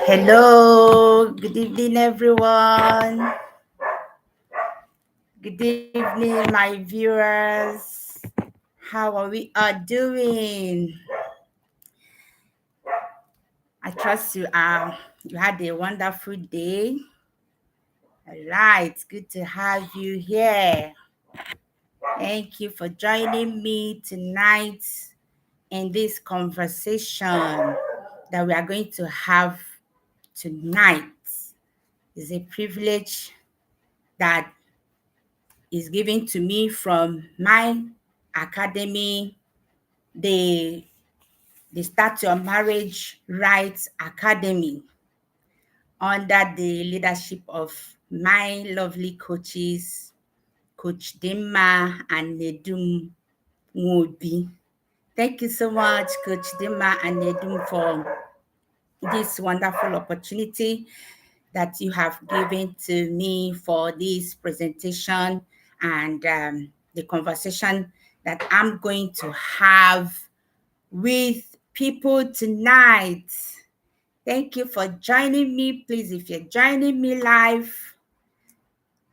Hello, good evening, everyone. Good evening, my viewers. How are we all doing? I trust you had a wonderful day. All right, good to have you here. Thank you for joining me tonight in this conversation that we are going to have tonight. It's a privilege that is given to me from my academy, the Start Your Marriage Rights Academy, under the leadership of my lovely coaches, Coach Dimma and Nedum Ngobi. Thank you so much, Coach Dimma and Nedum, for this wonderful opportunity that you have given to me for this presentation and the conversation that I'm going to have with people tonight. Thank you for joining me. Please, if you're joining me live,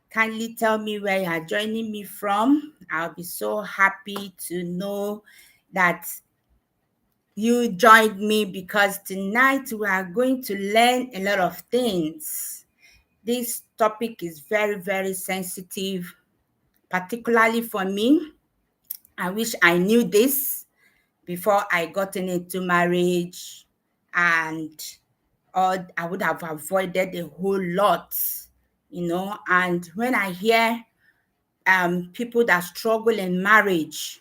kindly tell me where you are joining me from. I'll be so happy to know that you joined me, because tonight we are going to learn a lot of things. This topic is very, very sensitive, particularly for me. I wish I knew this before I got into marriage, and or I would have avoided a whole lot, And when I hear people that struggle in marriage,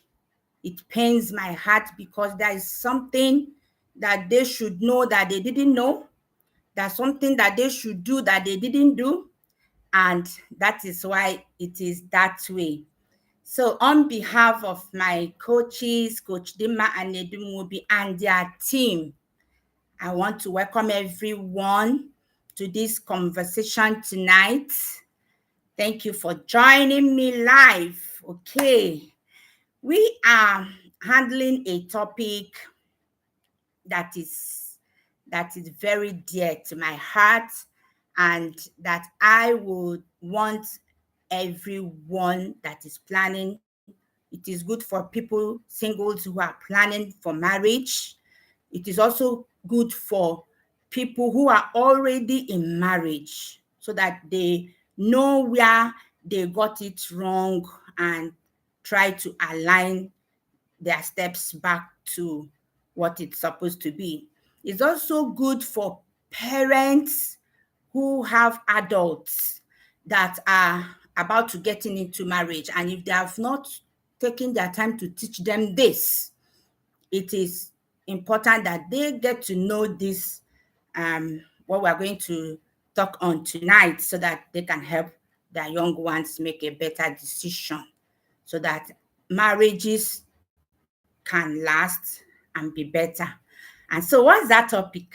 it pains my heart, because there is something that they should know that they didn't know. There's something that they should do that they didn't do. And that is why it is that way. So on behalf of my coaches, Coach Dimma and Nedumubi and their team, I want to welcome everyone to this conversation tonight. Thank you for joining me live. Okay, we are handling a topic that is very dear to my heart, and that I would want everyone that is planning. It is good for people, singles who are planning for marriage. It is also good for people who are already in marriage, so that they know where they got it wrong and try to align their steps back to what it's supposed to be. It's also good for parents who have adults that are about to get into marriage, and if they have not taken their time to teach them this, it is important that they get to know this, what we're going to talk on tonight, so that they can help their young ones make a better decision, so that marriages can last and be better. And so what's that topic?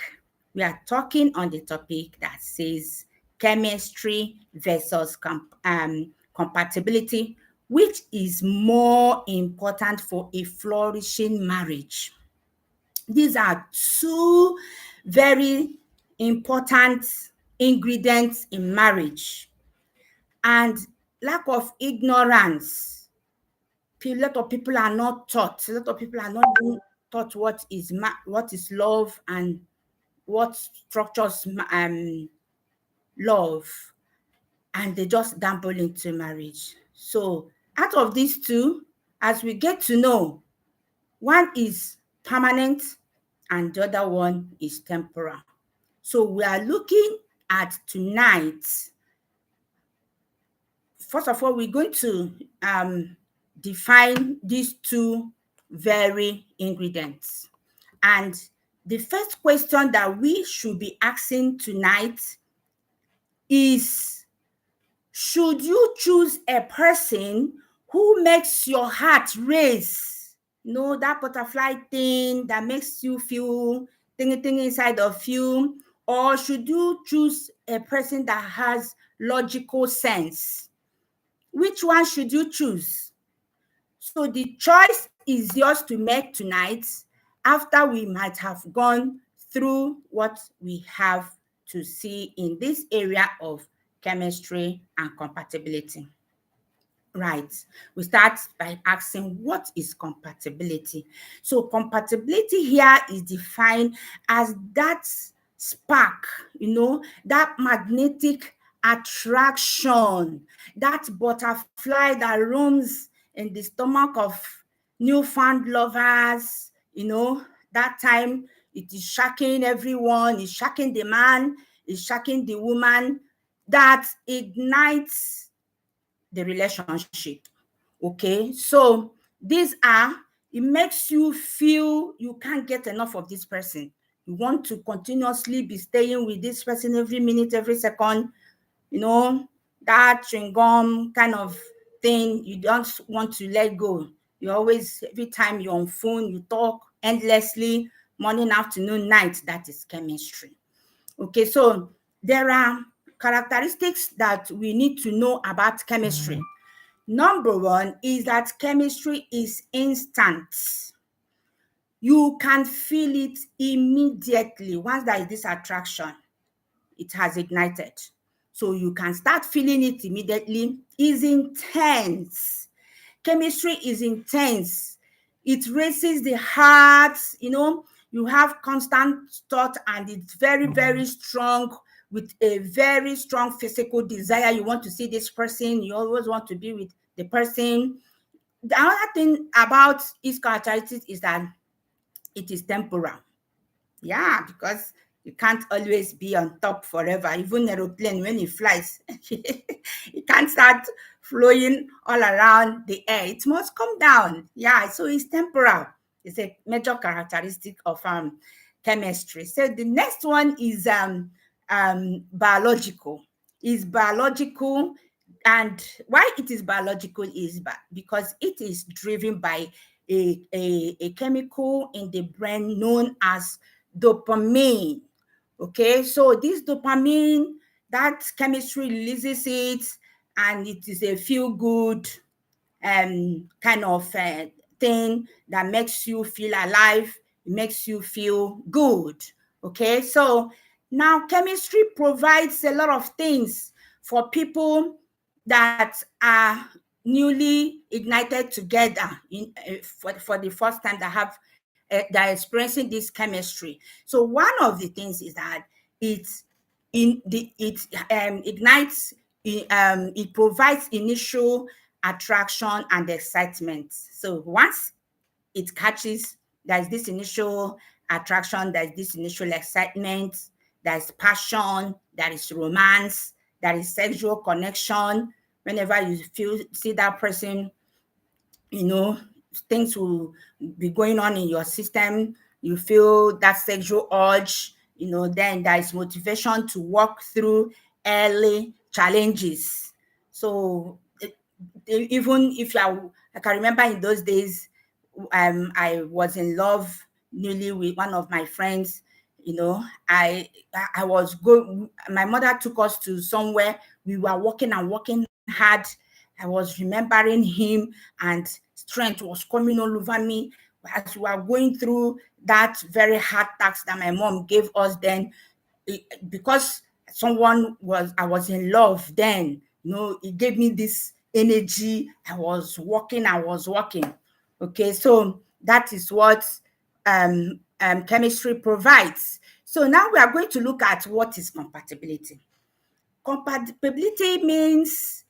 We are talking on the topic that says chemistry versus compatibility, which is more important for a flourishing marriage. These are two very important ingredients in marriage. And lack of ignorance, a lot of people are not taught. A lot of people are not even taught what is love, and what structures love, and they just dabble into marriage. So out of these two, as we get to know, one is permanent and the other one is temporal. So we are looking at tonight. First of all, we're going to define these two very ingredients. And the first question that we should be asking tonight is, should you choose a person who makes your heart race? That butterfly thing that makes you feel thing inside of you? Or should you choose a person that has logical sense? Which one should you choose? So the choice is yours to make tonight, after we might have gone through what we have to see in this area of chemistry and compatibility. Right. We start by asking, what is compatibility? So compatibility here is defined as that spark, that magnetic attraction, that butterfly that roams in the stomach of newfound lovers, that time it is shocking everyone, it's shocking the man, it's shocking the woman, that ignites the relationship. Okay, so these are, it makes you feel you can't get enough of this person. You want to continuously be staying with this person every minute, every second, that chewing gum kind of thing. You don't want to let go. You always, every time you're on phone, you talk endlessly, morning, afternoon, night. That is chemistry. Okay, so there are characteristics that we need to know about chemistry. Number one is that chemistry is instant. You can feel it immediately. Once there is this attraction, it has ignited. So you can start feeling it immediately. It's intense. Chemistry is intense. It races the heart, you have constant thought, and it's very, very strong, with a very strong physical desire. You want to see this person, you always want to be with the person. The other thing about its characteristics is that it is temporal. Yeah, because you can't always be on top forever. Even aeroplane, when it flies, it can't start flowing all around the air. It must come down. Yeah, so it's temporal. It's a major characteristic of chemistry. So the next one is biological. Is biological, and why it is biological is because it is driven by a chemical in the brain known as dopamine. Okay, so this dopamine, that chemistry releases it, and it is a feel good kind of thing that makes you feel alive, it makes you feel good. Okay, so now chemistry provides a lot of things for people that are newly ignited together for the first time, that have that are experiencing this chemistry. So one of the things is that it ignites, it provides initial attraction and excitement. So once it catches, there's this initial attraction, there's this initial excitement, there's passion, there is romance, there is sexual connection. Whenever you see that person, things will be going on in your system. You feel that sexual urge, then there is motivation to walk through early challenges. So even if I can remember in those days, I was in love newly with one of my friends. I was going. My mother took us to somewhere. We were walking and walking hard. I was remembering him, and strength was coming all over me as we were going through that very hard task that my mom gave us then. Because I was in love then, it gave me this energy. I was walking. Okay, so that is what chemistry provides. So now we are going to look at what is compatibility. Compatibility means,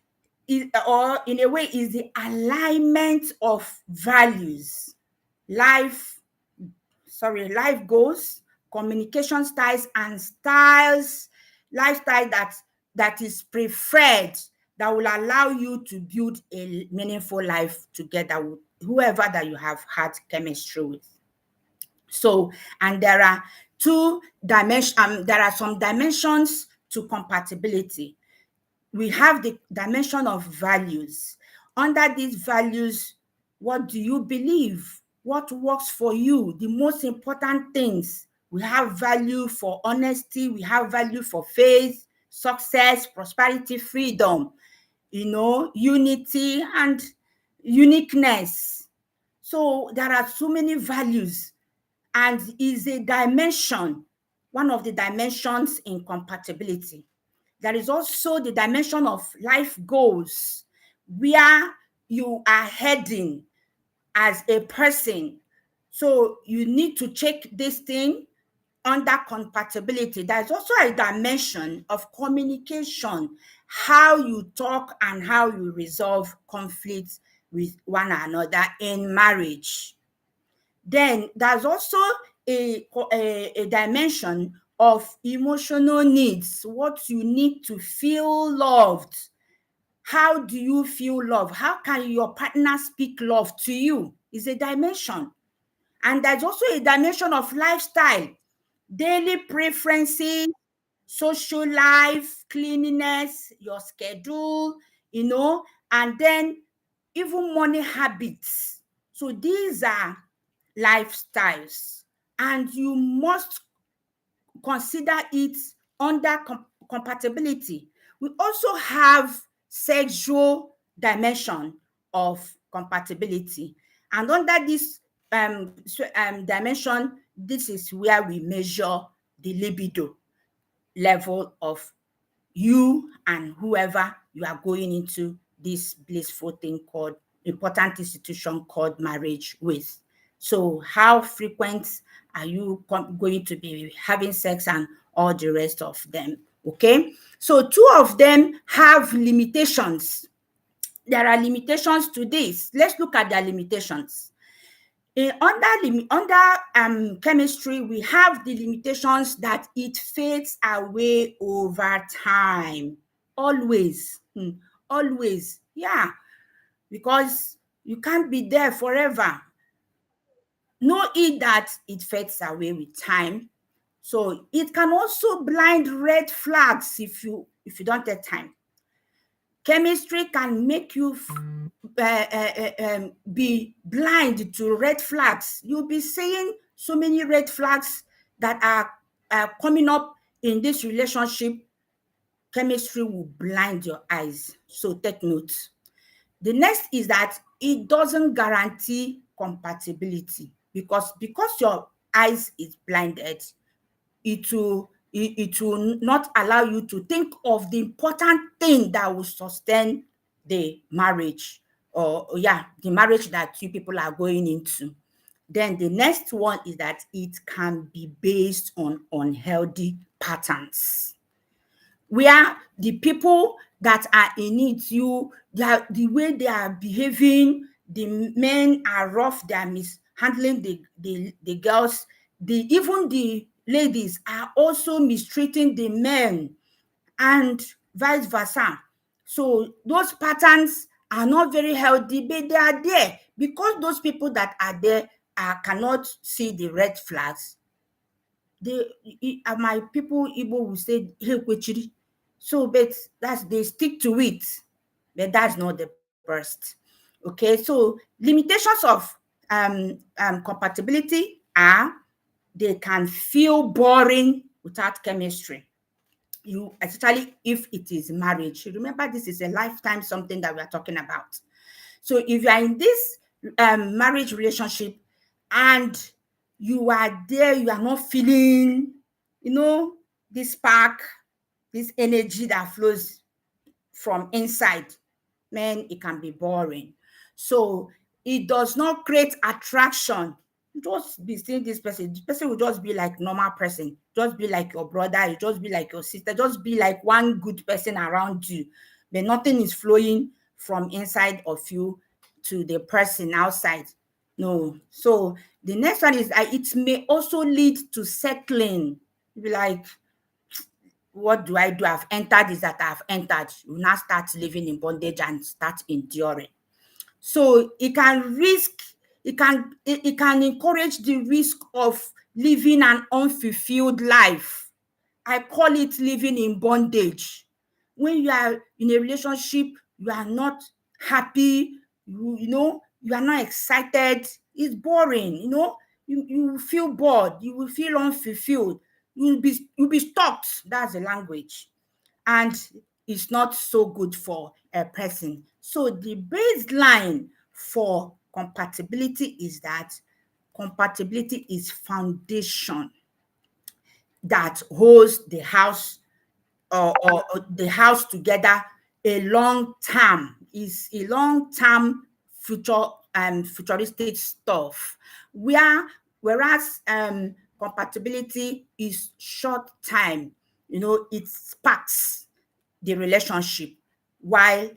or in a way, is the alignment of values, life goals, communication styles, and lifestyle that is preferred, that will allow you to build a meaningful life together with whoever that you have had chemistry with. So, and there are some dimensions to compatibility. We have the dimension of values. Under these values, what do you believe? What works for you? The most important things. We have value for honesty. We have value for faith, success, prosperity, freedom, unity, and uniqueness. So there are so many values, and is a dimension one of the dimensions in compatibility. There is also the dimension of life goals, where you are heading as a person. So you need to check this thing under compatibility. There's also a dimension of communication, how you talk and how you resolve conflicts with one another in marriage. Then there's also a dimension of emotional needs, what you need to feel loved. How do you feel love? How can your partner speak love to you? Is a dimension. And there's also a dimension of lifestyle, daily preferences, social life, cleanliness, your schedule, and then even money habits. So these are lifestyles, and you must consider it under compatibility. We also have sexual dimension of compatibility, and under this dimension, this is where we measure the libido level of you and whoever you are going into this blissful thing called important institution called marriage with. So how frequent are you going to be having sex and all the rest of them? Okay, so two of them have limitations. There are limitations to this. Let's look at their limitations. Under chemistry, we have the limitations that it fades away over time. Always. Always. Yeah. Because you can't be there forever. Know it that it fades away with time. So it can also blind red flags if you don't take time. Chemistry can make you be blind to red flags. You'll be seeing so many red flags that are coming up in this relationship. Chemistry will blind your eyes. So take note. The next is that it doesn't guarantee compatibility, because your eyes is blinded, it will not allow you to think of the important thing that will sustain the marriage, or the marriage that you people are going into. Then the next one is that it can be based on unhealthy patterns, where the people that are in it, the way they are behaving, the men are rough, they are mishandling the girls, even the ladies are also mistreating the men, and vice versa. So those patterns are not very healthy, but they are there because those people that are there cannot see the red flags. My people Igbo will say "Hey, kwechiri." So but they stick to it, but that's not the best. Okay, so limitations of compatibility are they can feel boring without chemistry. Especially if it is marriage. Remember, this is a lifetime something that we are talking about. So if you are in this marriage relationship and you are there, you are not feeling, this spark, this energy that flows from inside, man, it can be boring. So it does not create attraction. Just be seeing this person. The person will just be like normal person, just be like your brother, you just be like your sister, just be like one good person around you. But nothing is flowing from inside of you to the person outside. No. So the next one is it may also lead to settling. Be like, what do I do? I've entered this, that I've entered. You now start living in bondage and start enduring. So it can encourage the risk of living an unfulfilled life. I call it living in bondage. When you are in a relationship, you are not happy, you are not excited, it's boring, you will feel bored, you will feel unfulfilled, you'll be stuck. That's the language. And it's not so good for a person. So the baseline for compatibility is that compatibility is foundation. that holds the house or the house together a long term, is a long term future and futuristic stuff, whereas compatibility is short time, it sparks the relationship, while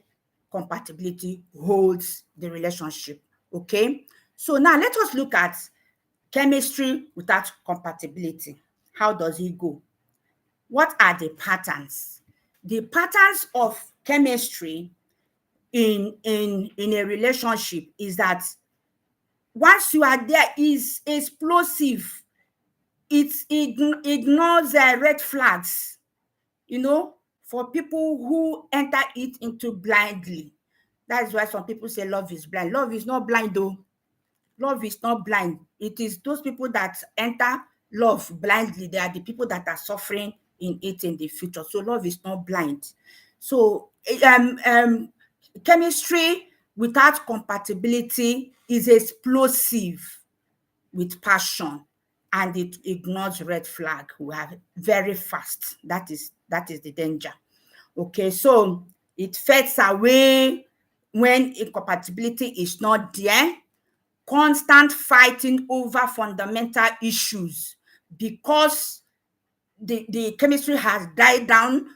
compatibility holds the relationship. Okay, so now let us look at chemistry without compatibility. How does it go? What are the patterns? The patterns of chemistry in a relationship is that once you are there, is explosive. It ignores red flags, for people who enter it into blindly. That's why some people say love is blind. Love is not blind though. Love is not blind. It is those people that enter love blindly. They are the people that are suffering in it in the future. So love is not blind. So chemistry without compatibility is explosive with passion, and it ignores red flag. We are very fast. That is the danger. Okay, so it fades away when incompatibility is not there. Constant fighting over fundamental issues because the chemistry has died down,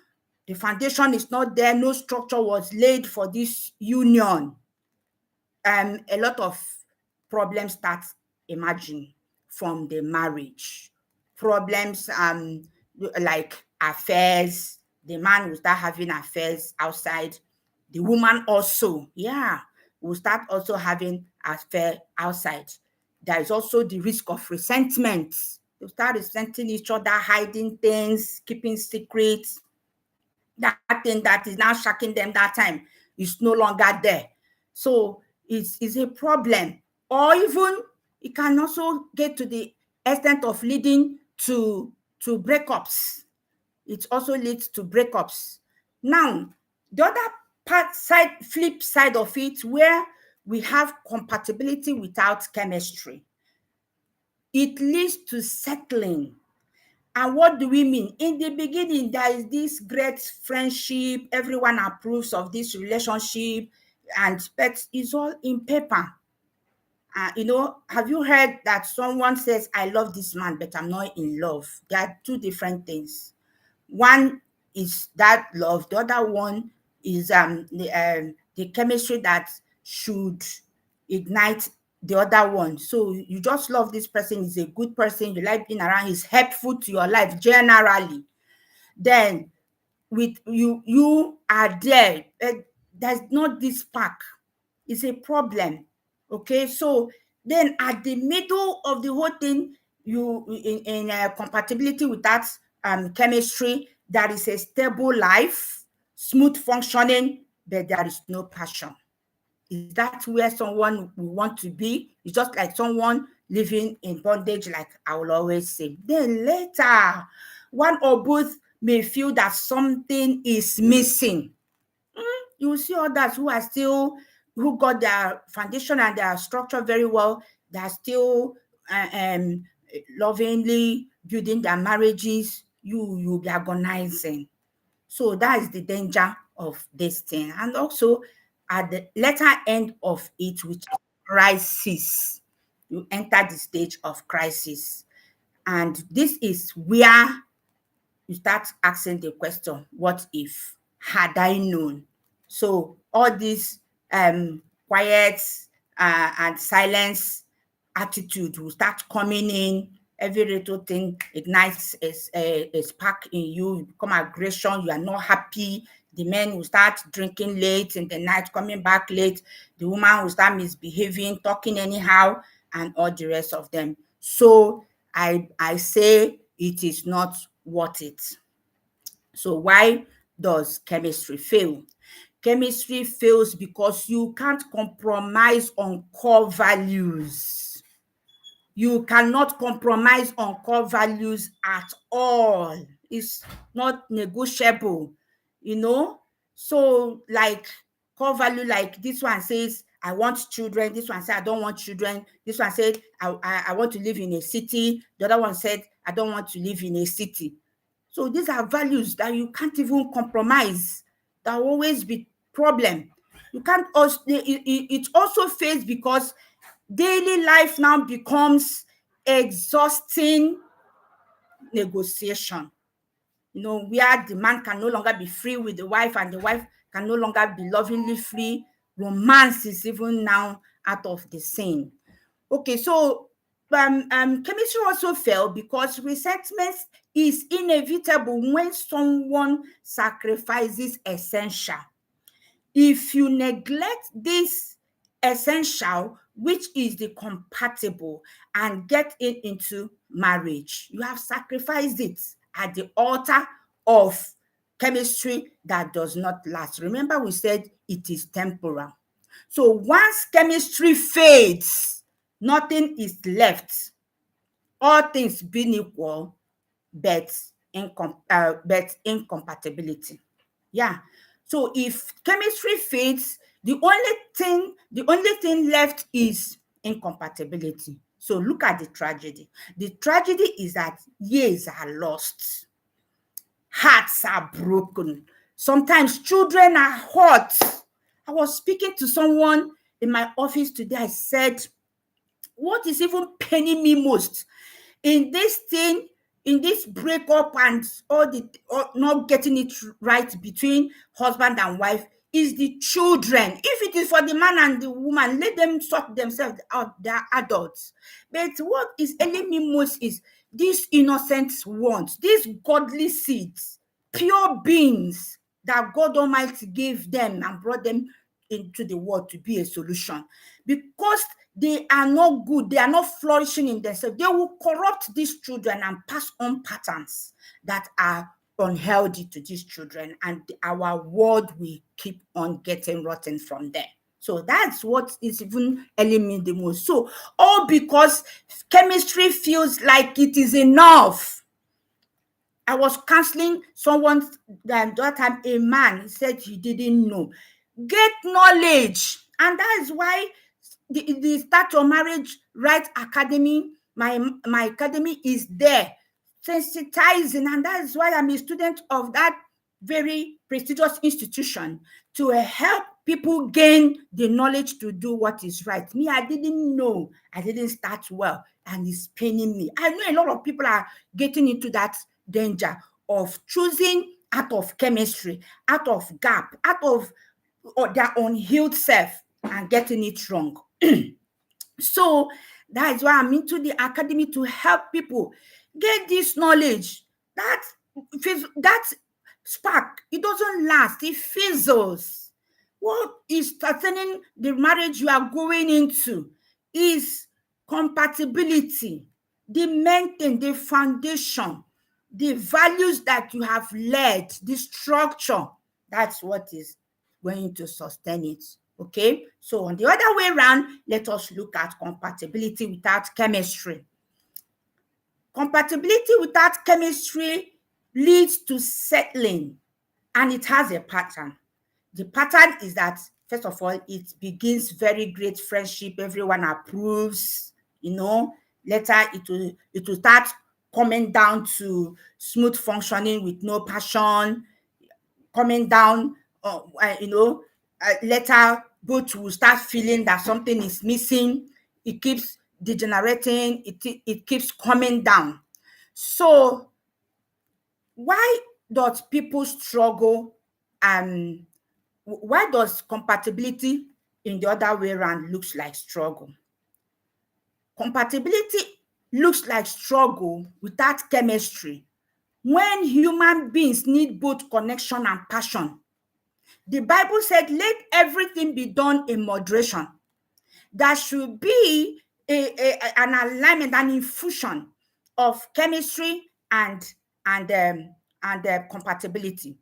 the foundation is not there, no structure was laid for this union. A lot of problems start emerging from the marriage. Problems like affairs. The man will start having affairs outside. The woman also, yeah, will start also having affair outside. There is also the risk of resentment. They start resenting each other, hiding things, keeping secrets. That thing that is now shocking them that time is no longer there. So it's a problem. Or even it can also get to the extent of leading to breakups. It also leads to breakups. Now, the other flip side of it, where we have compatibility without chemistry, it leads to settling. And what do we mean? In the beginning, there is this great friendship. Everyone approves of this relationship, but it's all in paper. Have you heard that someone says, I love this man, but I'm not in love? There are two different things. One is that love, the other one is the chemistry that should ignite the other one. So you just love this person, he's a good person, you like being around, he's helpful to your life generally. Then with you are there, there's not this spark. It's a problem. Okay, so then at the middle of the whole thing, you in compatibility with that chemistry, there is a stable life, smooth functioning, but there is no passion. Is that where someone will want to be? It's just like someone living in bondage, like I will always say. Then later, one or both may feel that something is missing. You will see others who got their foundation and their structure very well. They are still lovingly building their marriages. You'll be agonizing. So that is the danger of this thing. And also at the latter end of it, which is crisis, you enter the stage of crisis. And this is where you start asking the question, what if? Had I known? So all this quiet and silence attitude will start coming in. Every little thing ignites a spark in you. You become aggression. You are not happy. The men will start drinking late in the night, coming back late. The woman will start misbehaving, talking anyhow, and all the rest of them. So I say it is not worth it. So why does chemistry fail? Chemistry fails because you can't compromise on core values. You cannot compromise on core values at all. It's not negotiable, you know. So like core value, like this one says, I want children. This one said, I don't want children. This one said, I want to live in a city. The other one said, I don't want to live in a city. So these are values that you can't even compromise. There will always be problem. You can't also, it also fails because daily life now becomes exhausting negotiation. Where the man can no longer be free with the wife and the wife can no longer be lovingly free. Romance is even now out of the scene. Okay, so chemistry also failed because resentment is inevitable when someone sacrifices essential. If you neglect this essential, which is the compatible, and get it into marriage, you have sacrificed it at the altar of chemistry that does not last. Remember, we said it is temporal. So once chemistry fades, nothing is left. All things being equal, but incompatibility. Yeah. So if chemistry fades, the only thing left is incompatibility. So look at the tragedy. The tragedy is that years are lost, hearts are broken. Sometimes children are hurt. I was speaking to someone in my office today. I said, what is even paining me most in this thing, in this breakup and not getting it right between husband and wife, is the children. If it is for the man and the woman, let them sort themselves out. They are adults. But what is ailing me most is these innocent ones, these godly seeds, pure beings that God Almighty gave them and brought them into the world to be a solution. Because they are not good, they are not flourishing in themselves, they will corrupt these children and pass on patterns that are unhealthy to these children, and our world will keep on getting rotten from there. So that's what is even ailing me the most. So all because chemistry feels like it is enough. I was counseling someone that time, a man said he didn't know. Get knowledge. And that is why the Start Your Marriage Right Academy, my academy is there, sensitizing. And that is why I'm a student of that very prestigious institution, to help people gain the knowledge to do what is right. Me, I didn't know. I didn't start well, and it's paining me. I know a lot of people are getting into that danger of choosing out of chemistry, out of gap, out of their unhealed self, and getting it wrong. So that is why I'm into the academy, to help people get this knowledge. That spark, it doesn't last, it fizzles. What is threatening the marriage you are going into is compatibility, the main thing, the foundation, the values that you have led, the structure. That's what is going to sustain it. Okay, so on the other way around, let us look at compatibility without chemistry. Compatibility without chemistry leads to settling, and it has a pattern. The pattern is that, first of all, it begins very great friendship, everyone approves, later it will start coming down to smooth functioning with no passion, coming down, later both will start feeling that something is missing. It keeps degenerating, it keeps coming down. So why does people struggle, and why does compatibility in the other way around looks like struggle? Compatibility looks like struggle without chemistry when human beings need both connection and passion. The Bible said, let everything be done in moderation. There should be an alignment, an infusion of chemistry and compatibility.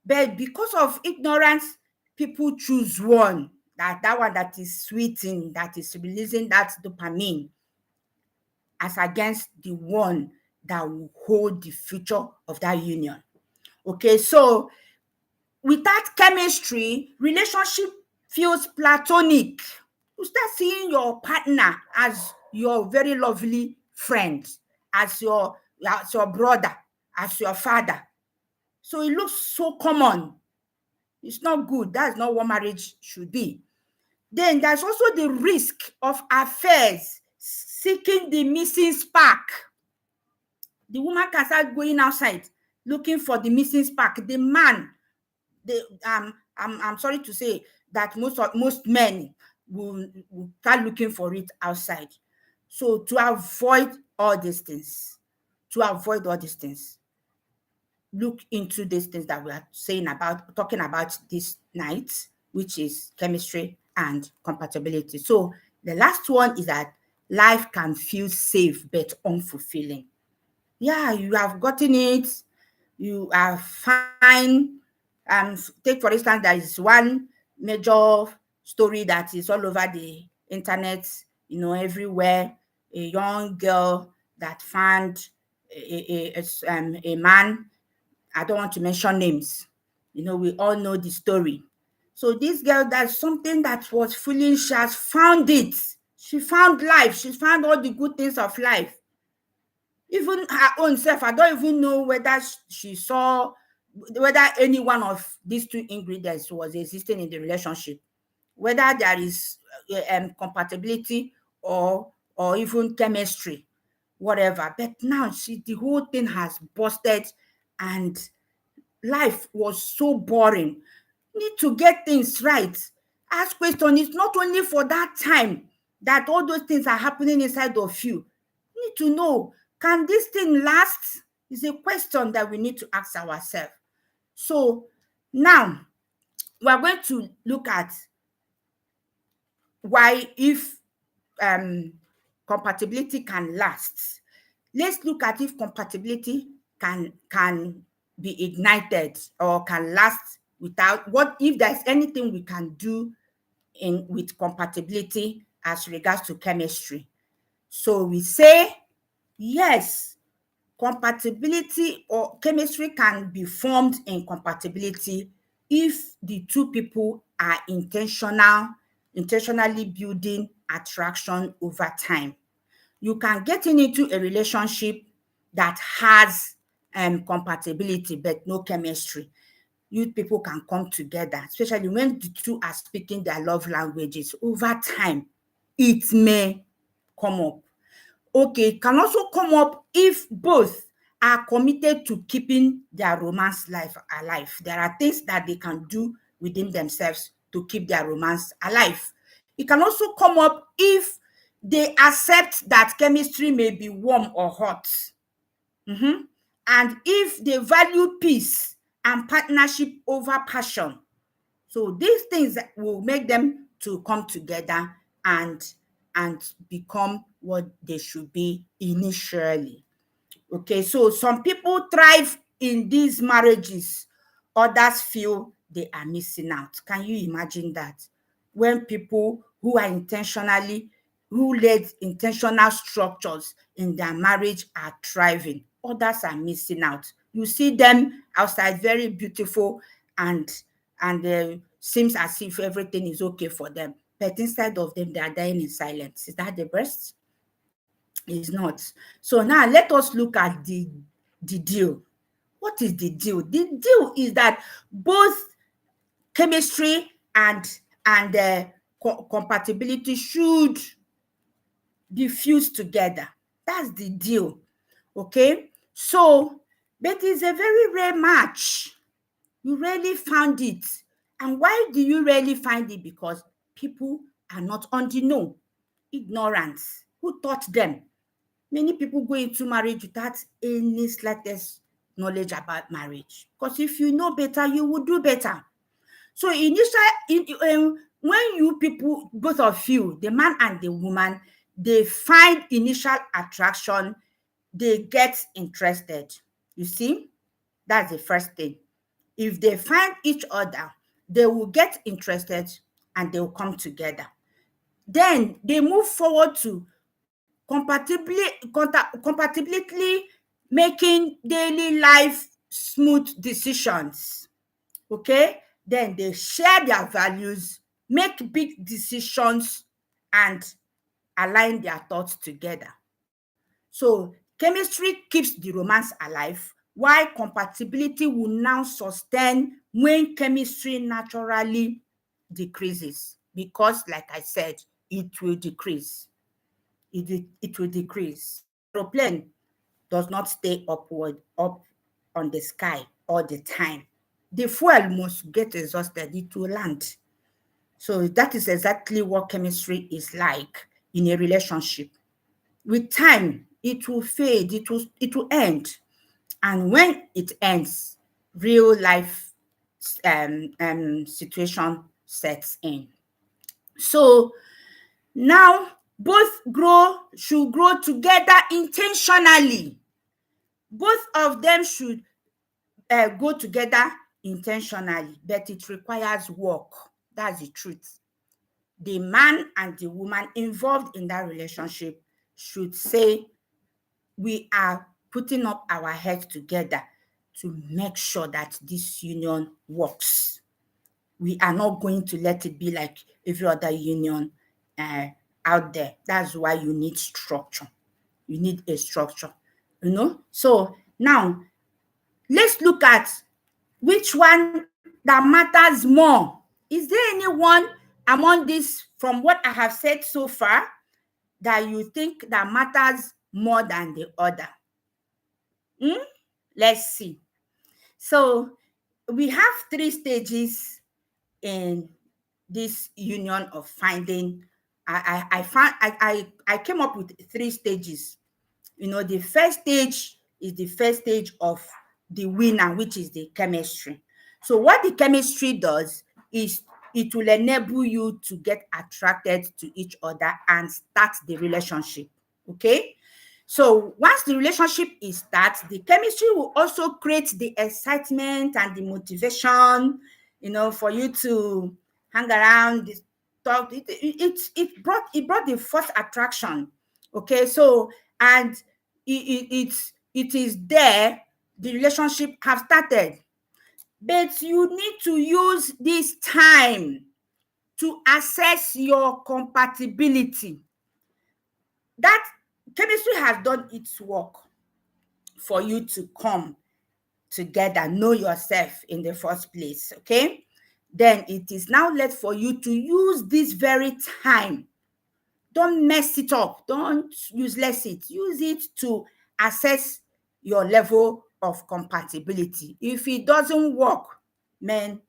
But because of ignorance, people choose one, that one that is sweeting, that is releasing that dopamine, as against the one that will hold the future of that union. Okay, so without chemistry, relationship feels platonic. You start seeing your partner as your very lovely friend, as your brother, as your father. So it looks so common. It's not good. That's not what marriage should be. Then there's also the risk of affairs, seeking the missing spark. The woman can start going outside looking for the missing spark. The man, I'm sorry to say that most men will start looking for it outside. So to avoid all these things, look into these things that we are talking about this night, which is chemistry and compatibility. So the last one is that life can feel safe but unfulfilling. Yeah, you have gotten it, you are fine. Take for instance, there is one major story that is all over the internet, everywhere. A young girl that found a man. I don't want to mention names. We all know the story. So this girl, that's something that was feeling, she has found it. She found life. She found all the good things of life. Even her own self, I don't even know whether she saw whether any one of these two ingredients was existing in the relationship, whether there is compatibility or even chemistry, whatever. But now the whole thing has busted, and life was so boring. Need to get things right. Ask question. It's not only for that time that all those things are happening inside of you. You need to know, can this thing last? Is a question that we need to ask ourselves. So now we are going to look at why, if compatibility can last. Let's look at if compatibility can be ignited or can last without, what if there's anything we can do with compatibility as regards to chemistry. So we say yes, compatibility or chemistry can be formed in compatibility if the two people are intentionally building attraction over time. You can get into a relationship that has compatibility but no chemistry. You people can come together, especially when the two are speaking their love languages. Over time, it may come up. Okay, it can also come up if both are committed to keeping their romance life alive. There are things that they can do within themselves to keep their romance alive. It can also come up if they accept that chemistry may be warm or hot. And if they value peace and partnership over passion. So these things will make them to come together and become what they should be initially. Okay, so some people thrive in these marriages, others feel they are missing out. Can you imagine that? When people who led intentional structures in their marriage are thriving, others are missing out. You see them outside very beautiful, and seems as if everything is okay for them, but inside of them they are dying in silence. Is that the best? Is not. So now let us look at the deal. What is the deal? The deal is that both chemistry and compatibility should diffuse together. That's the deal. Okay? So, but it's a very rare match. You rarely found it. And why do you rarely find it? Because people are not on the know. Ignorance. Who taught them? Many people go into marriage without any slightest knowledge about marriage. Because if you know better, you will do better. So when you people, both of you, the man and the woman, they find initial attraction, they get interested. You see, that's the first thing. If they find each other, they will get interested and they will come together. Then they move forward to compatibility, making daily life smooth decisions. Okay? Then they share their values, make big decisions and align their thoughts together. So chemistry keeps the romance alive, while compatibility will now sustain when chemistry naturally decreases. Because, like I said, it will decrease. It will decrease. Aeroplane does not stay up on the sky all the time. The fuel must get exhausted, it will land. So that is exactly what chemistry is like in a relationship. With time, it will fade, it will end. And when it ends, real life situation sets in. So now both should grow together intentionally. Both of them should go together intentionally, but it requires work. That's the truth. The man and the woman involved in that relationship should say, we are putting up our heads together to make sure that this union works. We are not going to let it be like every other union uh, out there. That's why you need structure. You need a structure, So now let's look at which one that matters more. Is there anyone among this, from what I have said so far, that you think that matters more than the other? Let's see. So we have 3 stages in this union of finding. I came up with 3 stages. The first stage is the first stage of the winner, which is the chemistry. So what the chemistry does is it will enable you to get attracted to each other and start the relationship. Okay. So once the relationship is started, the chemistry will also create the excitement and the motivation, for you to hang around, talk. It brought the first attraction. Okay, so and it is there the relationship have started. But you need to use this time to assess your compatibility. That chemistry has done its work for you to come together, know yourself in the first place, okay? Then it is now left for you to use this very time. Don't mess it up. Don't useless it. Use it to assess your level of compatibility. If it doesn't work, man,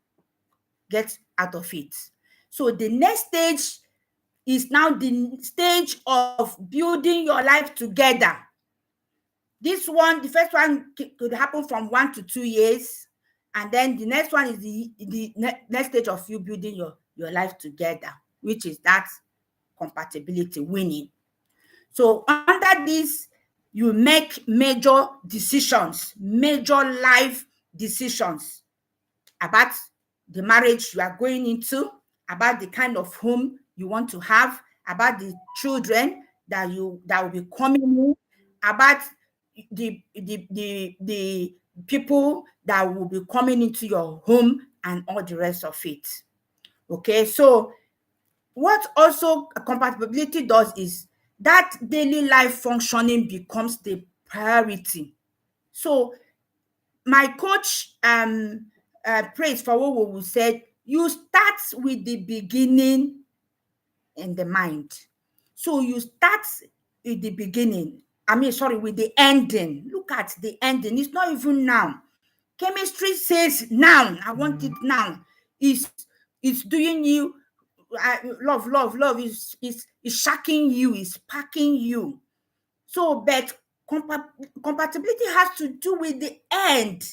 get out of it. So the next stage is now the stage of building your life together. This one, the first one could happen from 1 to 2 years, and then the next one is the next stage of you building your life together, which is that compatibility, winning. So under this, you make major decisions, major life decisions about the marriage you are going into, about the kind of home you want to have, about the children that will be coming in, about the people that will be coming into your home, and all the rest of it. Okay, so what also compatibility does is that daily life functioning becomes the priority. So my coach prays for what we said, you start with the beginning in the mind. So you start with the beginning. With the ending. Look at the ending. It's not even now. Chemistry says now. I want it now. It's doing you love is shocking you, is packing you. So, but compatibility has to do with the end.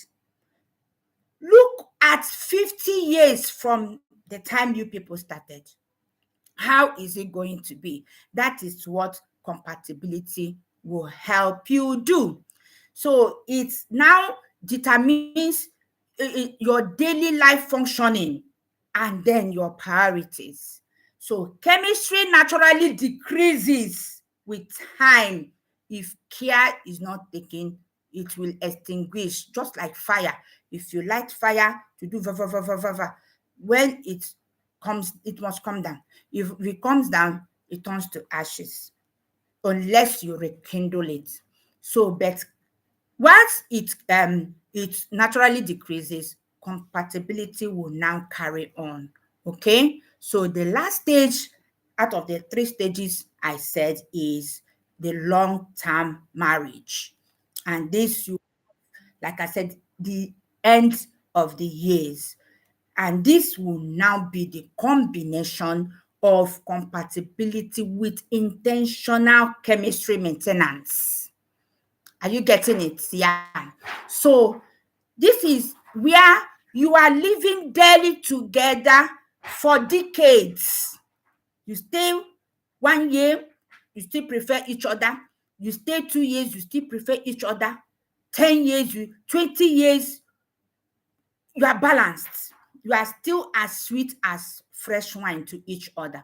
Look at 50 years from the time you people started. How is it going to be? That is what compatibility will help you do. So it now determines your daily life functioning and then your priorities. So chemistry naturally decreases with time. If care is not taken, it will extinguish, just like fire. If you light fire to do when it comes, it must come down. If it comes down, it turns to ashes unless you rekindle it. So, but once it naturally decreases, compatibility will now carry on. Okay, so the last stage out of the three stages I said is the long-term marriage, and this, you like I said, the end of the years, and this will now be the combination of compatibility with intentional chemistry maintenance. Are you getting it? Yeah. So this is where you are living daily together for decades. You stay 1 year, you still prefer each other. You stay 2 years, you still prefer each other. 10 years, 20 years, you are balanced. You are still as sweet as fresh wine to each other.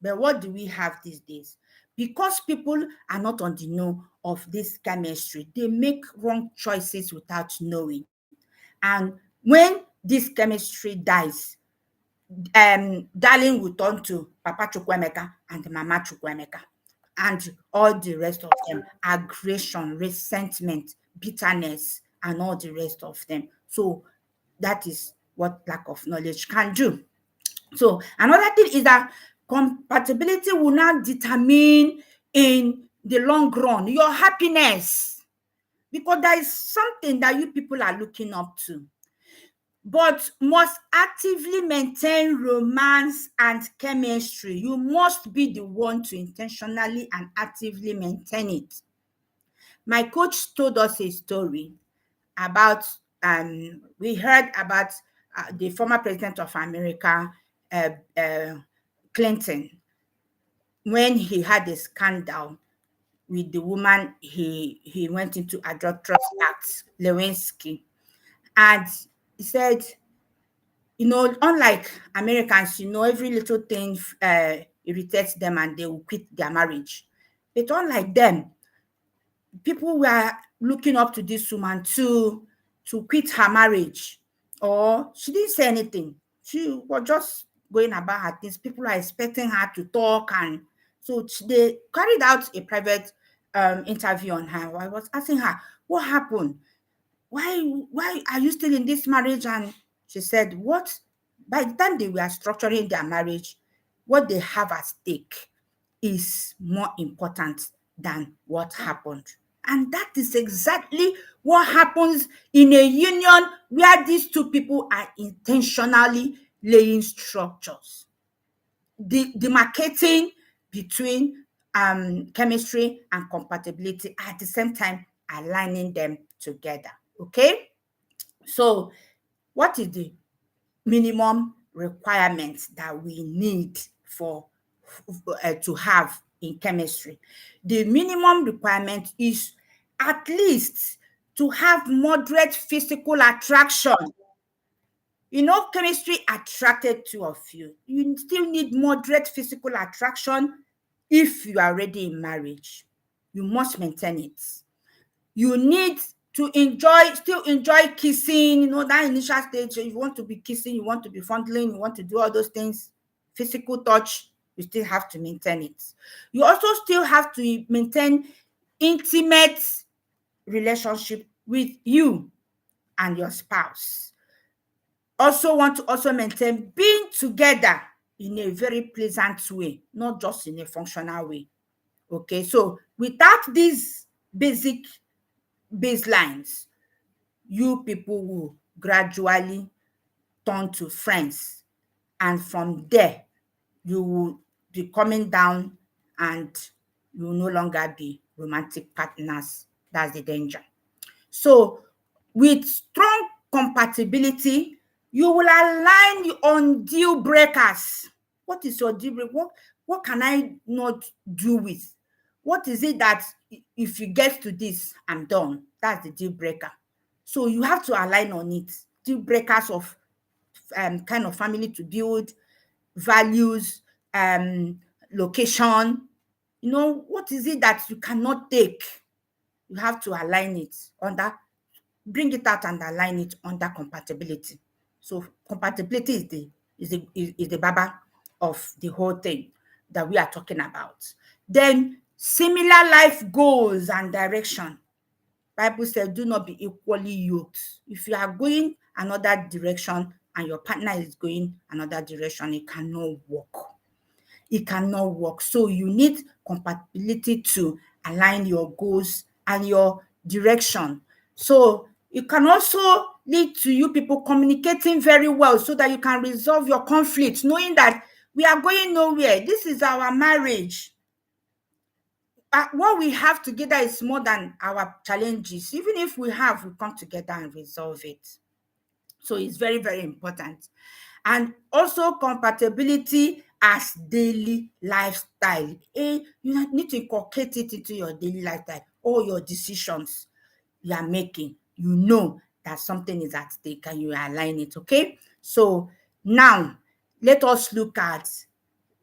But what do we have these days? Because people are not on the know of this chemistry, they make wrong choices without knowing. And when this chemistry dies, darling will turn to Papa Chukwemeka and Mama Chukwemeka and all the rest of them, aggression, resentment, bitterness, and all the rest of them. So that is what lack of knowledge can do. So another thing is that compatibility will now determine in the long run your happiness, because there is something that you people are looking up to, but must actively maintain romance and chemistry. You must be the one to intentionally and actively maintain it. My coach told us a story about, we heard about the former president of America, uh, uh, Clinton, when he had a scandal with the woman he went into adulterous acts, Lewinsky. And he said, unlike Americans, every little thing irritates them and they will quit their marriage. But unlike them, people were looking up to this woman to quit her marriage, or she didn't say anything. She was just going about her things. People are expecting her to talk, and so they carried out a private interview on her. I was asking her, what happened? Why are you still in this marriage? And she said, what by the time they were structuring their marriage, what they have at stake is more important than what happened. And that is exactly what happens in a union where these two people are intentionally laying structures, demarcating between chemistry and compatibility, at the same time aligning them together. Okay, so what is the minimum requirements that we need for to have in chemistry? The minimum requirement is at least to have moderate physical attraction. Chemistry attracted two of you. You still need moderate physical attraction if you are already in marriage. You must maintain it. You need to still enjoy kissing, that initial stage. You want to be kissing, you want to be fondling, you want to do all those things. Physical touch, you still have to maintain it. You also still have to maintain intimate relationship with you and your spouse. Also want to also maintain being together in a very pleasant way, not just in a functional way. Okay, so without these basic baselines, you people will gradually turn to friends, and from there you will be coming down and you will no longer be romantic partners. That's the danger. So with strong compatibility, you will align on deal breakers. What is your deal breaker? What can I not do with? What is it that if you get to this, I'm done? That's the deal breaker. So you have to align on it. Deal breakers of kind of family to build, values, location. What is it that you cannot take? You have to align it under, bring it out and align it under compatibility. So compatibility is the baba of the whole thing. that we are talking about. Then similar life goals and direction. Bible says, do not be equally yoked. If you are going another direction and your partner is going another direction, it cannot work. It cannot work. So you need compatibility to align your goals and your direction. So it can also lead to you people communicating very well so that you can resolve your conflicts, knowing that we are going nowhere. This is our marriage. What we have together is more than our challenges. Even if we come together and resolve it. So it's very, very important. And also compatibility as daily lifestyle. You need to inculcate it into your daily lifestyle. All your decisions you are making, you know that something is at stake and you align it, okay? So now, let us look at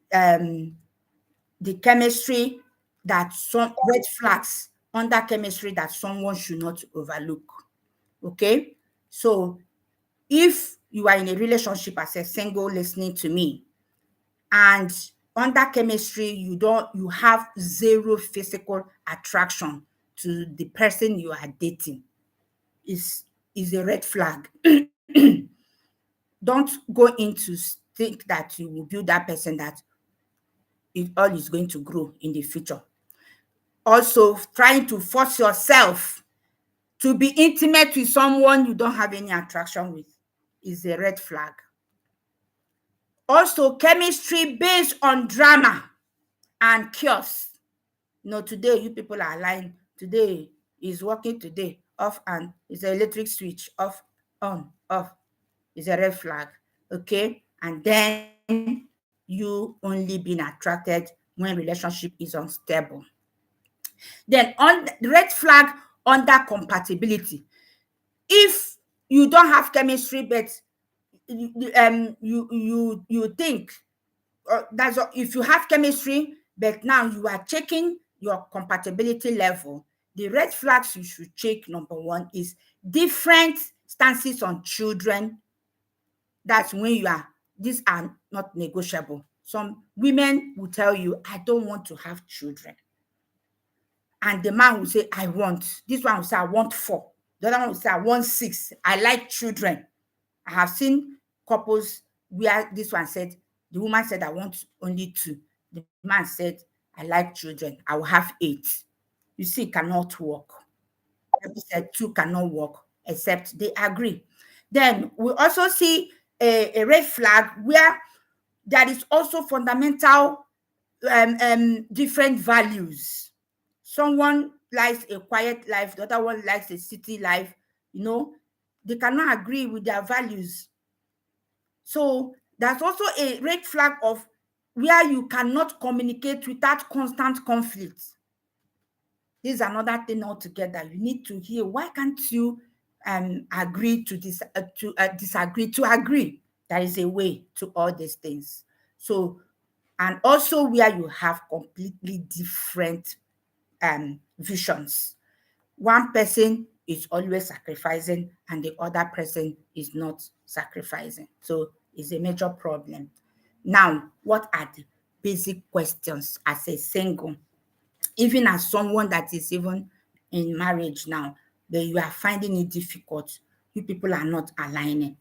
the chemistry that some red flags under chemistry that someone should not overlook, okay? So if you are in a relationship as a single listening to me, and under chemistry you have zero physical attraction to the person you are dating, is a red flag. Don't go into think that you will build that person, that it all is going to grow in the future. Also, trying to force yourself to be intimate with someone you don't have any attraction with is a red flag. Also, chemistry based on drama and chaos. Today you people are lying. Today is working today, off, and it's an electric switch, off, on, off. It's a red flag, okay? And then you only being attracted when relationship is unstable. Then on the red flag under compatibility. If you don't have chemistry, but you think that's if you have chemistry, but now you are checking your compatibility level, the red flags you should check, number one, is different stances on children. That's when these are not negotiable. Some women will tell you, I don't want to have children. And the man will say, I want. This one will say, I want 4. The other one will say, I want 6. I like children. I have seen couples where this one said, the woman said, I want only 2. The man said, I like children. I will have 8. You see, it cannot work. People said 2 cannot work except they agree. Then we also see a red flag where there is also fundamental different values. Someone likes a quiet life, the other one likes a city life. They cannot agree with their values. So there's also a red flag of where you cannot communicate without constant conflict. This is another thing altogether. You need to hear, why can't you agree to disagree to agree? There is a way to all these things. So, and also where you have completely different visions. One person is always sacrificing and the other person is not sacrificing. So it's a major problem. Now, what are the basic questions as a single? Even as someone that is even in marriage now, that you are finding it difficult, you people are not aligning.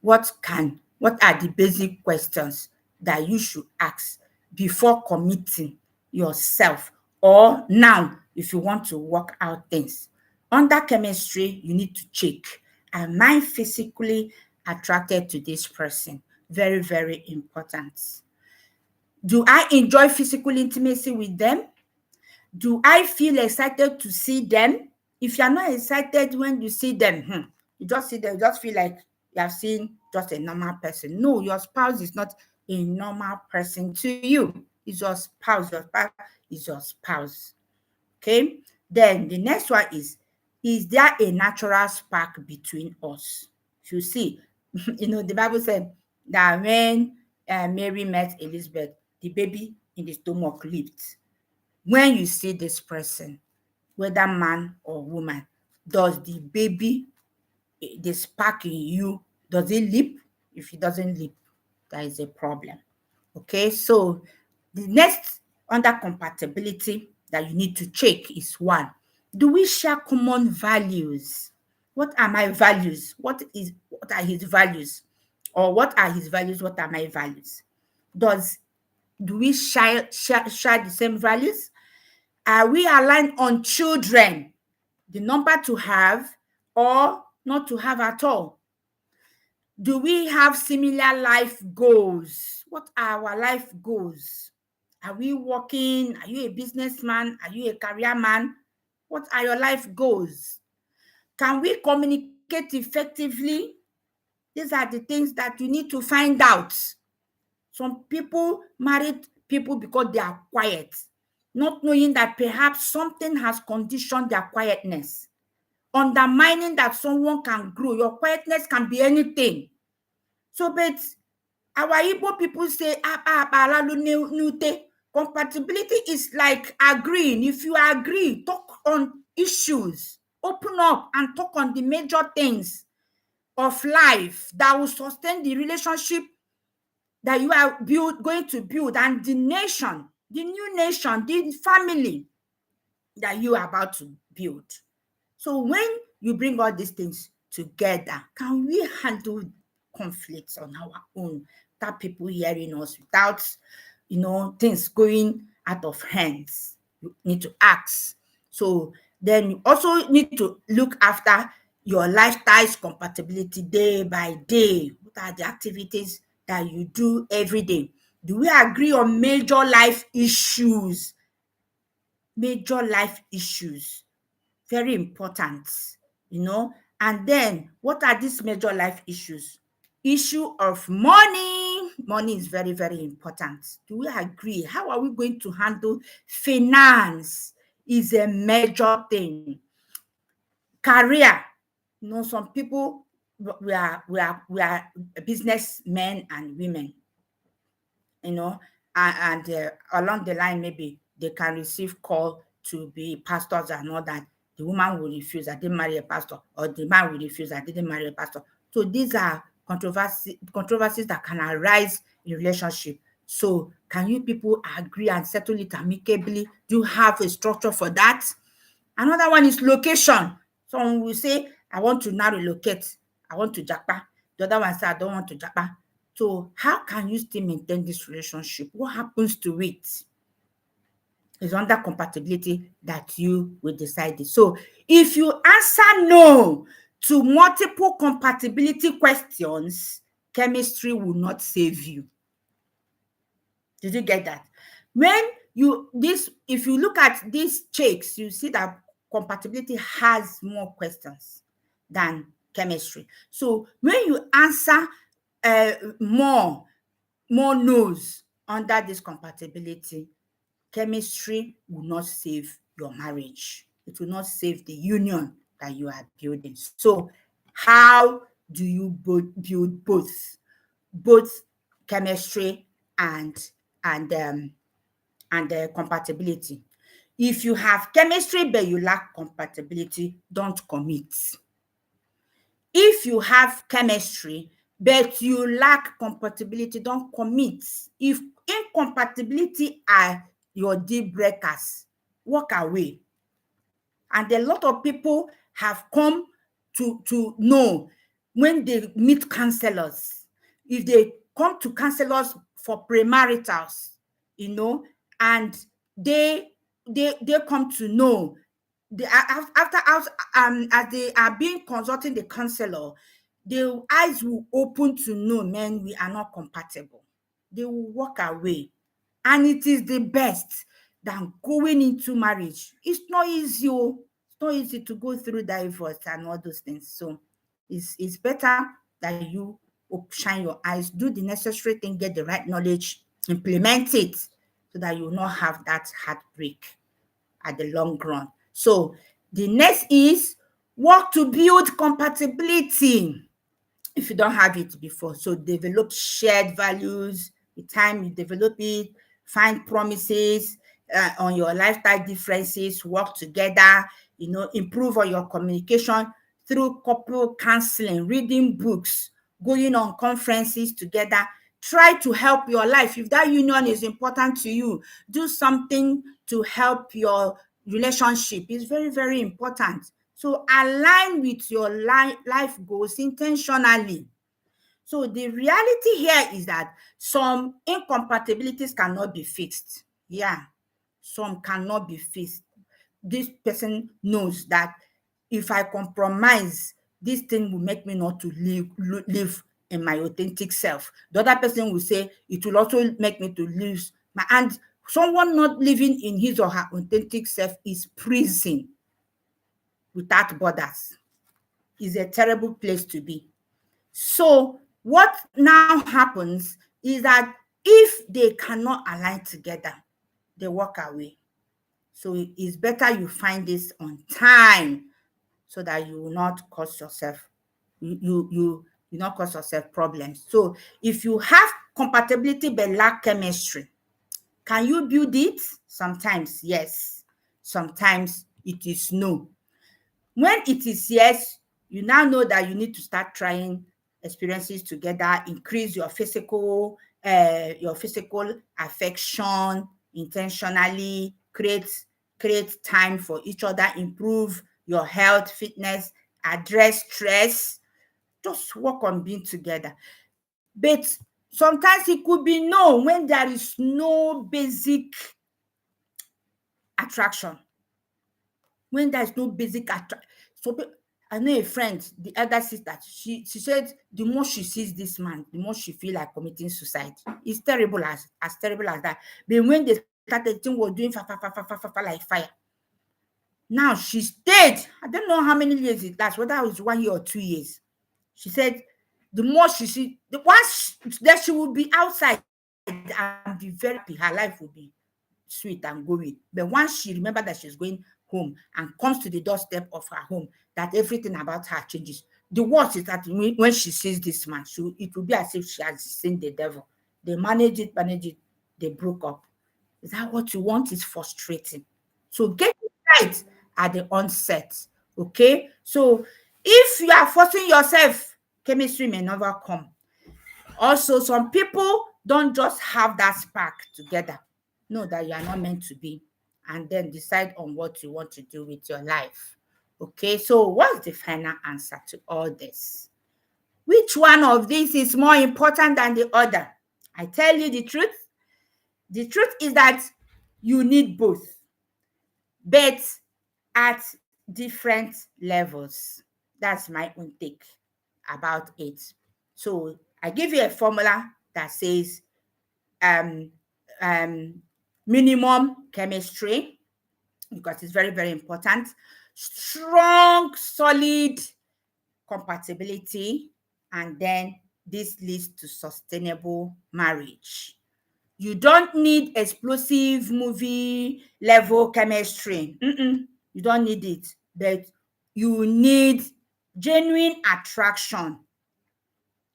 What are the basic questions that you should ask before committing yourself, or now if you want to work out things? Under chemistry, you need to check, am I physically attracted to this person? Very, very important. Do I enjoy physical intimacy with them? Do I feel excited to see them? If you're not excited when you see them, you just see them, you just feel like you have seen just a normal person. No, your spouse is not a normal person to you. It's your spouse. Your spouse is your spouse. Okay? Then the next one is there a natural spark between us? You see, the Bible said that when Mary met Elizabeth, the baby in the stomach leaped. When you see this person, whether man or woman, does the baby, the spark in you, does it leap? If it doesn't leap, there is a problem. Okay, so The next under compatibility that you need to check is one, do we share common values? What are my values? What are his values? Or what are his values? What are my values? Do we share the same values? Are we aligned on children, the number to have or not to have at all? Do we have similar life goals? What are our life goals? Are we working? Are you a businessman? Are you a career man? What are your life goals? Can we communicate effectively? These are the things that you need to find out. Some people married people because they are quiet, not knowing that perhaps something has conditioned their quietness, undermining that someone can grow. Your quietness can be anything. So, but our Igbo people say, compatibility is like agreeing. If you agree, talk on issues, open up and talk on the major things of life that will sustain the relationship that you are going to build, and the nation, the new nation, the family that you are about to build. So when you bring all these things together, can we handle conflicts on our own without people hearing us, without things going out of hands? You need to ask. So then you also need to look after your lifestyle's compatibility day by day. What are the activities that you do every day? Do we agree on major life issues? Major life issues, very important, And then what are these major life issues? Issue of money. Money is very, very important. Do we agree? How are we going to handle finance? Is a major thing. Career. Some people, we are businessmen and women, and along the line, maybe they can receive call to be pastors and all that. The woman will refuse, I didn't marry a pastor, or the man will refuse, I didn't marry a pastor. So these are controversies that can arise in relationship. So can you people agree and settle it amicably? Do you have a structure for that? Another one is location. Someone will say, I want to now relocate. I want to Japa. The other one say, I don't want to Japa. So how can you still maintain this relationship? What happens to it? It's under compatibility that you will decide it. So if you answer no to multiple compatibility questions, chemistry will not save you. Did you get that? If you look at these checks, you see that compatibility has more questions than chemistry. So when you answer more no's under this compatibility, chemistry will not save your marriage. It will not save the union that you are building. So how do you build both chemistry and compatibility? If you have chemistry but you lack compatibility, don't commit. If you have chemistry but you lack compatibility, don't commit. If incompatibility are your deal breakers, walk away. And a lot of people have come to know when they meet counselors, if they come to counselors for premaritals, and they come to know, as they are being consulting the counselor, their eyes will open to know, man, we are not compatible. They will walk away. And it is the best than going into marriage. It's not easy. It's not easy to go through divorce and all those things. So it's better that you shine your eyes, do the necessary thing, get the right knowledge, implement it, so that you will not have that heartbreak at the long run. So the next is work to build compatibility if you don't have it before. So develop shared values. With time, you develop it, find promises on your lifestyle differences, work together, improve on your communication through couple counseling, reading books, going on conferences together. Try to help your life. If that union is important to you, do something to help your relationship. It's very, very important. So align with your life goals intentionally. So the reality here is that some incompatibilities cannot be fixed. Yeah, some cannot be fixed. This person knows that if I compromise, this thing will make me not to live in my authentic self. The other person will say it will also make me to lose my, and someone not living in his or her authentic self is prison without borders. Is a terrible place to be. So what now happens is that if they cannot align together, they walk away. So it's better you find this on time so that you will not cause yourself you not cause yourself problems. So if you have compatibility but lack chemistry, can you build it? Sometimes yes, sometimes it is no. When it is yes, you now know that you need to start trying experiences together, increase your physical affection intentionally, create time for each other, improve your health, fitness, address stress, just work on being together. But sometimes it could be no when there is no basic attraction. When there is no basic attraction. So I know a friend, the elder sister, she said the more she sees this man, the more she feel like committing suicide. It's terrible as terrible as that. But when they started, the thing was doing fa like fire. Now she stayed. I don't know how many years it lasts, whether it was 1 year or 2 years. She said the more she see, the once that she will be outside and be very happy, her life will be sweet and going. But once she remember that she's going home and comes to the doorstep of her home, that everything about her changes. The worst is that when she sees this man, it will be as if she has seen the devil. They manage it, they broke up. Is that what you want? It's frustrating. So get it right at the onset. Okay? So if you are forcing yourself, chemistry may never come. Also, some people don't just have that spark together. Know that you are not meant to be, and then decide on what you want to do with your life. Okay, so what's the final answer to all this? Which one of these is more important than the other? I tell you the truth. The truth is that you need both, but at different levels. That's my own take about it. So I give you a formula that says um, um, minimum chemistry, because it's very, very important. Strong, solid compatibility, and then this leads to sustainable marriage. You don't need explosive movie level chemistry. You don't need it, but you need genuine attraction.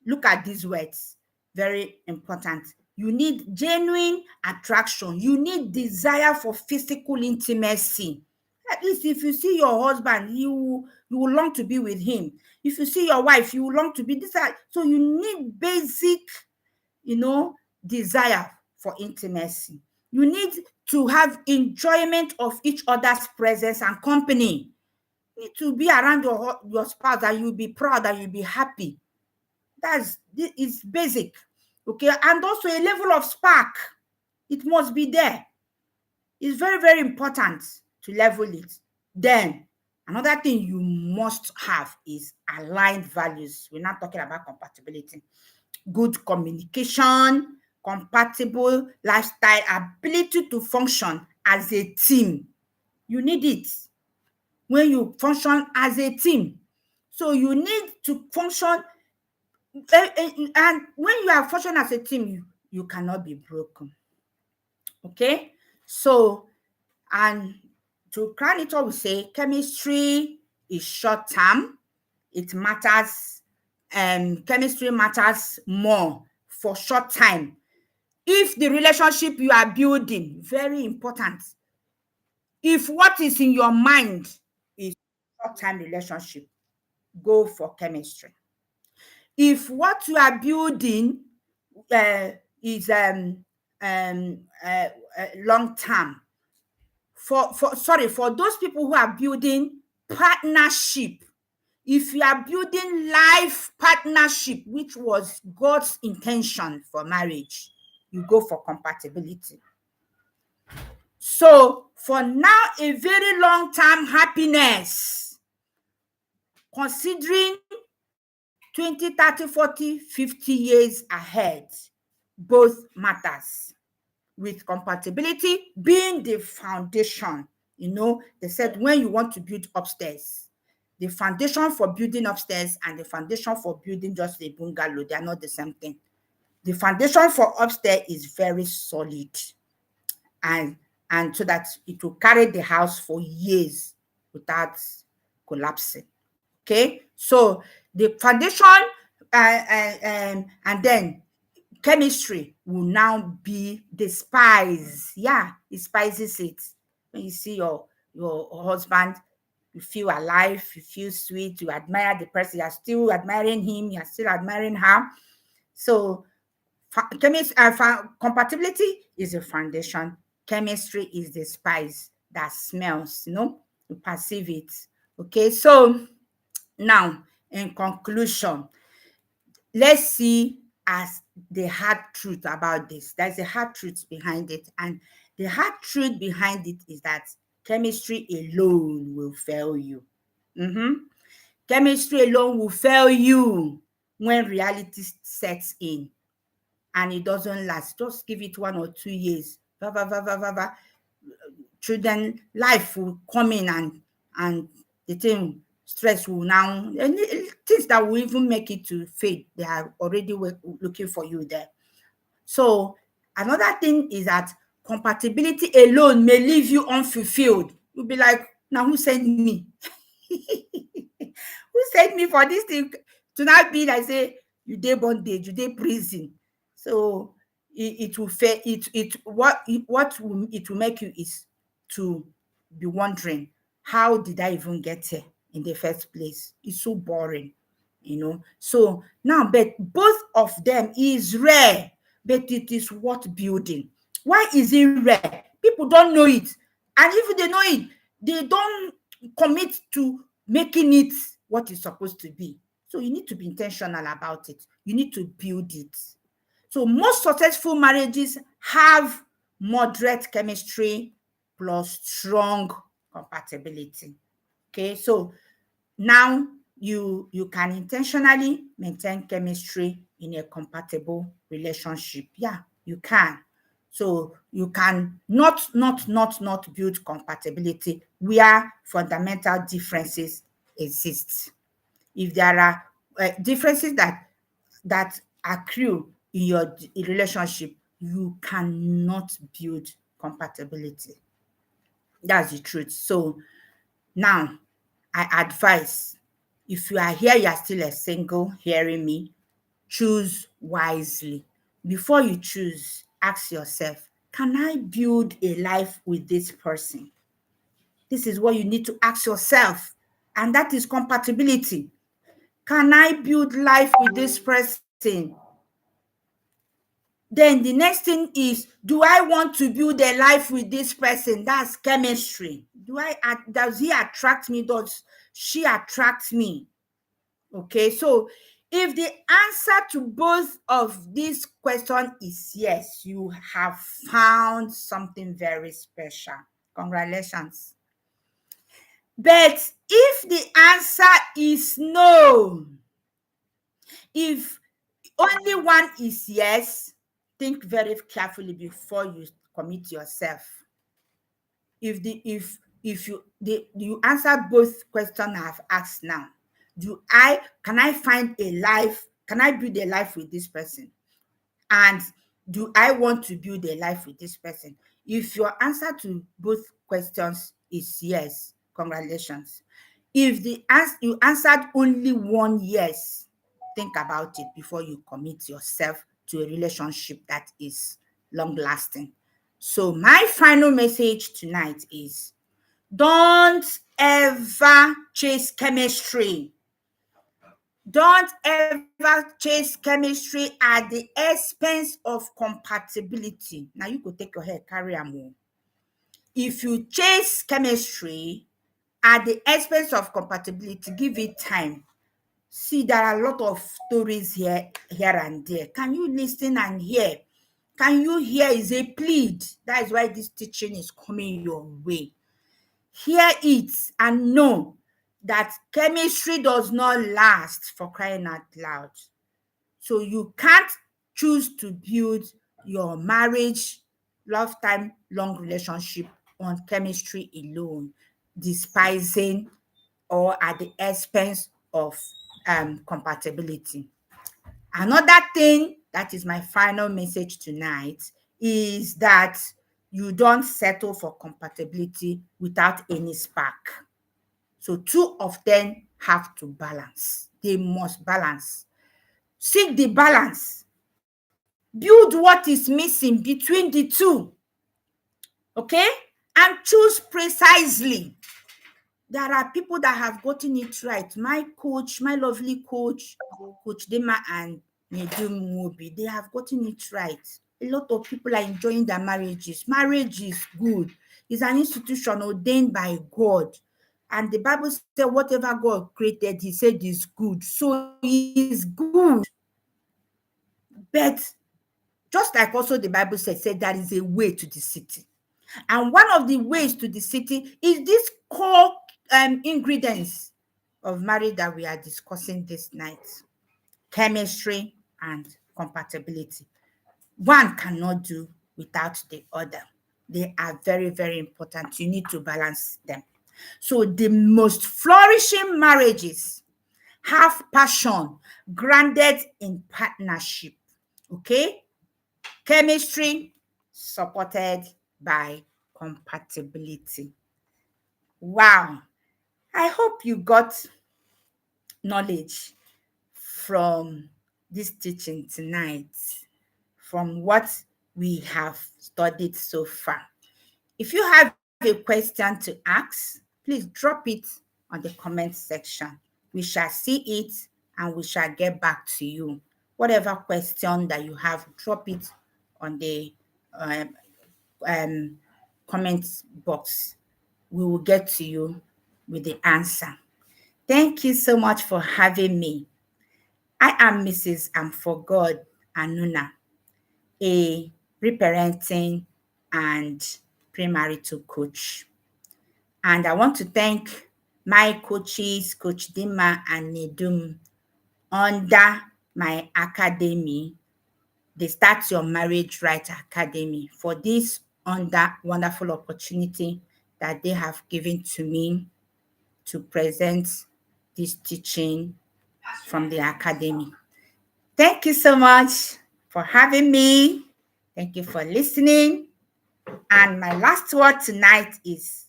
Look at these words, very important. You need genuine attraction. You need desire for physical intimacy. At least if you see your husband, you will long to be with him. If you see your wife, you will long to be this. So you need basic, desire for intimacy. You need to have enjoyment of each other's presence and company. You need to be around your spouse and you'll be proud and you'll be happy. It's basic. Okay, and also a level of spark. It must be there. It's very, very important to level it. Then another thing you must have is aligned values. We're not talking about compatibility. Good communication, compatible lifestyle, ability to function as a team. You need it when you function as a team. So you need to function, and when you are functioning as a team, you cannot be broken. Okay? So, and to crown it all, we say chemistry is short term. It matters, chemistry matters more for short time. If the relationship you are building, very important. If what is in your mind is short-term relationship, go for chemistry. If what you are building is long term. For those people who are building partnership, if you are building life partnership, which was God's intention for marriage, you go for compatibility. So for now, a very long term happiness, considering 20, 30, 40, 50 years ahead, both matters, with compatibility being the foundation. They said when you want to build upstairs, the foundation for building upstairs and the foundation for building just a bungalow, they are not the same thing. The foundation for upstairs is very solid, and so that it will carry the house for years without collapsing. Okay, so the foundation, and then chemistry will now be the spice. Yeah, it spices it. When you see your husband, you feel alive, you feel sweet, you admire the person, you're still admiring him, you're still admiring her. So compatibility is the foundation. Chemistry is the spice that smells, you perceive it. Okay, so now, in conclusion, let's see as the hard truth about this. There's a hard truth behind it. And the hard truth behind it is that chemistry alone will fail you. Chemistry alone will fail you when reality sets in and it doesn't last. Just give it 1 or 2 years. Children, life will come in and the thing, stress will now, and things that will even make it to fade, they are already looking for you there. So another thing is that compatibility alone may leave you unfulfilled. You'll be like, now who sent me? Who sent me for this thing to not be like, say, you dey bondage, you dey prison? So it will fail. What it will make you is to be wondering, how did I even get here in the first place? It's so boring, So now, but both of them is rare, but it is worth building. Why is it rare? People don't know it. And if they know it, they don't commit to making it what it's supposed to be. So you need to be intentional about it. You need to build it. So most successful marriages have moderate chemistry plus strong compatibility. Okay, so now you can intentionally maintain chemistry in a compatible relationship. Yeah, you can. So you can not build compatibility where fundamental differences exist. If there are differences that accrue in your relationship, you cannot build compatibility. That's the truth. So now, I advise, if you are here, you are still a single hearing me, choose wisely. Before you choose, ask yourself, can I build a life with this person? This is what you need to ask yourself. And that is compatibility. Can I build life with this person? Then the next thing is, do I want to build a life with this person? That's chemistry. Does he attract me? Does she attract me? Okay, so if the answer to both of these questions is yes, you have found something very special. Congratulations. But if the answer is no, if only one is yes, think very carefully before you commit yourself. If you answer both questions I've asked now, can I find a life? Can I build a life with this person? And do I want to build a life with this person? If your answer to both questions is yes, congratulations. If you answered only one yes, think about it before you commit yourself to a relationship that is long lasting. So my final message tonight is, don't ever chase chemistry. Don't ever chase chemistry at the expense of compatibility. Now you could take your head, carry am. If you chase chemistry at the expense of compatibility, give it time. See, there are a lot of stories here and there. Can you listen and hear? Can you hear is a plead. That is why this teaching is coming your way. Hear it and know that chemistry does not last, for crying out loud. So you can't choose to build your marriage, lifetime long relationship on chemistry alone, despising or at the expense of compatibility. Another thing that is my final message tonight is that you don't settle for compatibility without any spark. So two of them have to balance. They must balance. Seek the balance. Build what is missing between the two. Okay? And choose precisely. There are people that have gotten it right. My coach, my lovely coach, Coach Dema and Nedum Mobi, they have gotten it right. A lot of people are enjoying their marriages. Marriage is good. It's an institution ordained by God. And the Bible said whatever God created, he said is good. So it is good. But just like also the Bible said there is a way to the city. And one of the ways to the city is this core ingredients of marriage that we are discussing this night: chemistry and compatibility. One cannot do without the other. They are very, very important. You need to balance them. So the most flourishing marriages have passion grounded in partnership. Okay? Chemistry supported by compatibility. Wow. I hope you got knowledge from this teaching tonight, from what we have studied so far. If you have a question to ask, please drop it on the comment section. We shall see it and we shall get back to you. Whatever question that you have, drop it on the um, comment box. We will get to you with the answer. Thank you so much for having me. I am Mrs. For God Anuna, a reparenting and premarital coach. And I want to thank my coaches, Coach Dima and Nedum, under my academy, the Start Your Marriage Right Academy, for this wonderful opportunity that they have given to me to present this teaching from the academy. Thank you so much for having me. Thank you for listening. And my last word tonight is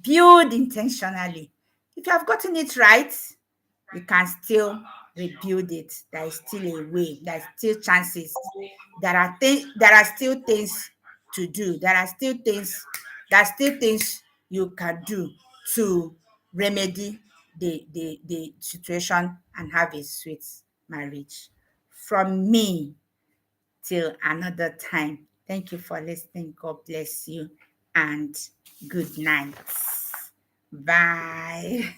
build intentionally. If you have gotten it right, you can still rebuild it. There is still a way. There are still chances. There are still things to do. There are still things you can do to remedy the situation and have a sweet marriage. From me, till another time. Thank you for listening. God bless you and good night. Bye.